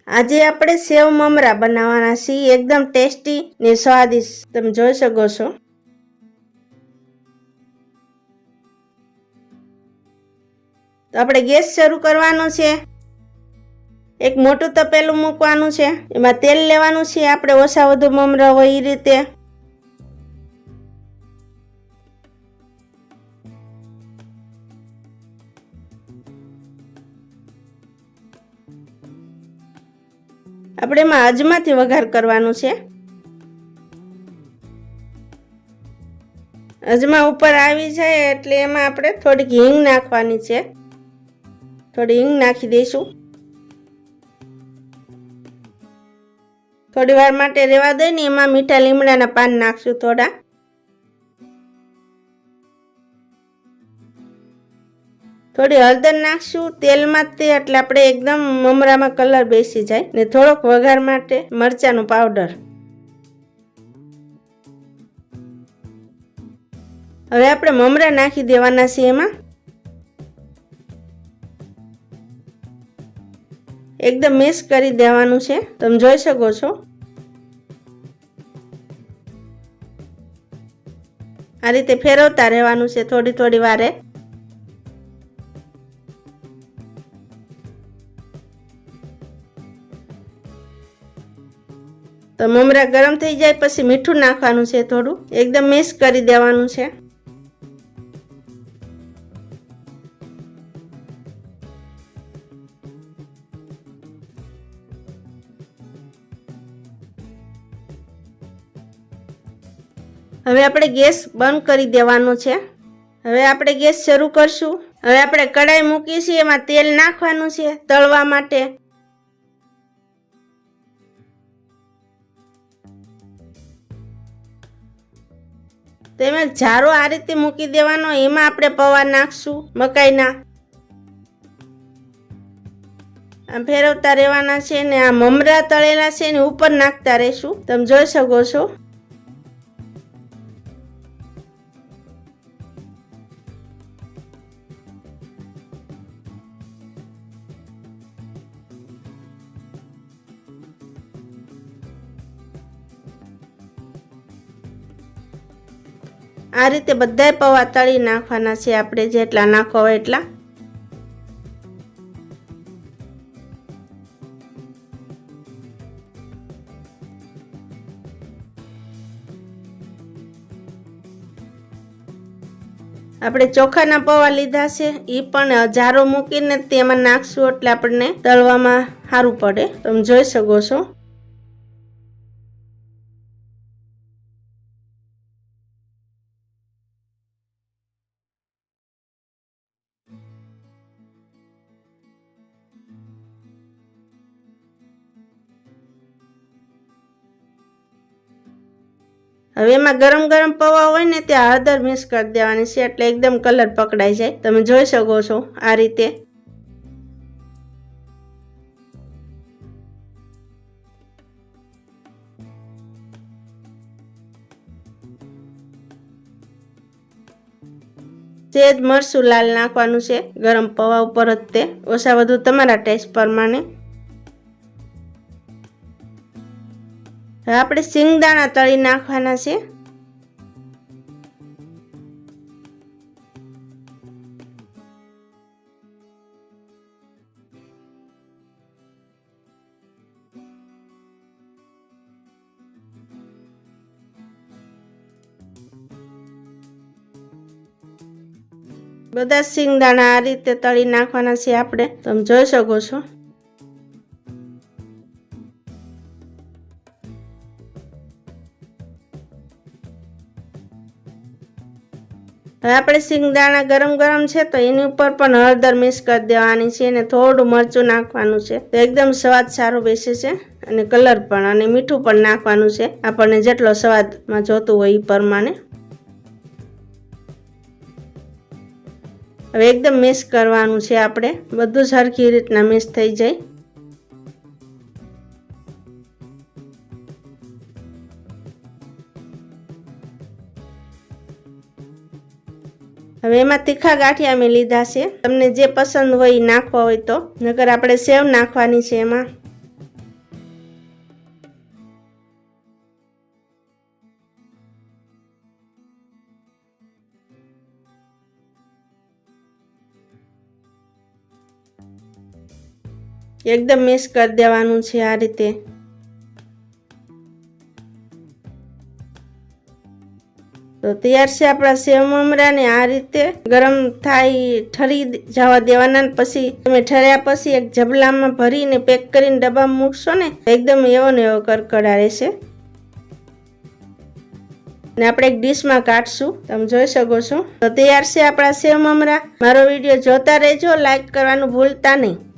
આજે આપણે સેવ મમરા બનાવવાના છીએ, એકદમ ટેસ્ટી ને સ્વાદિષ્ટ. તમે જોઈ શકો છો. તો આપણે ગેસ શરૂ કરવાનો છે. એક મોટું તપેલું મૂકવાનું છે. એમાં તેલ લેવાનું છે. આપણે ઓછા વધુ મમરા હોય એ રીતે. આપણે એમાં અજમાથી વઘાર કરવાનું છે. અજમા ઉપર આવી જાય એટલે એમાં આપણે થોડીક હિંગ નાખવાની છે. થોડી હિંગ નાખી દઈશું. થોડી વાર માટે રેવા દઈને એમાં મીઠા લીમડાના પાન નાખશું થોડા. થોડી હળદર નાખશું તેલમાં તે, એટલે આપણે એકદમ મમરામાં કલર બેસી જાય. ને થોડોક વઘાર માટે મરચાંનો પાવડર. હવે આપણે મમરા નાખી દેવાના છે એમાં. એકદમ મિક્સ કરી દેવાનું છે. તમે જોઈ શકો છો. આ રીતે ફેરવતા રહેવાનું છે થોડી થોડી વારે. તો મમરા ગરમ થઈ જાય પછી મીઠું નાખવાનું છે થોડું. એકદમ મિક્સ કરી દેવાનું છે. હવે આપણે ગેસ બંધ કરી દેવાનો છે. હવે આપણે ગેસ શરૂ કરશું. હવે આપણે કઢાઈ મૂકી છે, એમાં તેલ નાખવાનું છે તળવા માટે. તેમાં જારો આ રીતે મૂકી દેવાનો. એમાં આપણે પૌવા નાખશું મકાઈના. આમ ફેરવતા રહેવાના છે ને આ મમરા તળેલા છે ને ઉપર નાખતા રહેશું. તમે જોઈ શકો છો. આ રીતે બધાય પૌવા તળી નાખવાના છે આપણે, જેટલા નાખો હોય એટલા. આપણે ચોખાના પૌવા લીધા છે, એ પણ જારો મૂકીને તેમાં નાખશું એટલે આપણને તળવામાં સારું પડે. તમે જોઈ શકો છો. હવે એમાં ગરમ ગરમ પૌવા હોય ને ત્યાં હળદર મિક્સ કરી દેવાની છે, એટલે એકદમ કલર પકડાઈ જાય. તમે જોઈ શકો છો આ રીતે. સહેજ મરચું લાલ નાખવાનું છે ગરમ પૌવા ઉપર જ, તે ઓછા વધુ તમારા ટેસ્ટ પ્રમાણે. હવે આપણે સિંગદાણા તળી નાખવાના છે. બધા સિંગદાણા આ રીતે તળી નાખવાના છે આપણે. તમે જોઈ શકો છો. હવે આપણે સિંગદાણા ગરમ ગરમ છે તો એની ઉપર પણ હળદર મિક્સ કરી દેવાની છે અને થોડું મરચું નાખવાનું છે. તો એકદમ સ્વાદ સારો બેસે છે અને કલર પણ, અને મીઠું પણ નાખવાનું છે આપણને જેટલો સ્વાદમાં જોતું હોય એ પ્રમાણે. હવે એકદમ મિક્સ કરવાનું છે આપણે, બધું સરખી રીતના મિક્સ થઈ જાય. હવે એમાં તીખા ગાંઠિયા મેં લીધા છે. તમને જે પસંદ હોય એ નાખવા હોય તો, નકર આપણે સેવ નાખવાની છે એમાં. એકદમ મિક્સ કરી દેવાનું છે આ રીતે. તો તૈયાર છે આપણા સેવ મમરાને. આ રીતે ગરમ થાય ઠરી જવા દેવાના. પછી તમે ઠર્યા પછી એક જબલામાં ભરીને પેક કરીને ડબ્બામાં મૂકશો ને એકદમ એવો ને એવો કરકરા રહેશે. ને આપણે એક ડીશમાં કાઢશું. તમે જોઈ શકો છો. તો તૈયાર છે આપણા સેવ મમરા. મારો વિડીયો જોતા રહેજો, લાઈક કરવાનું ભૂલતા નહીં.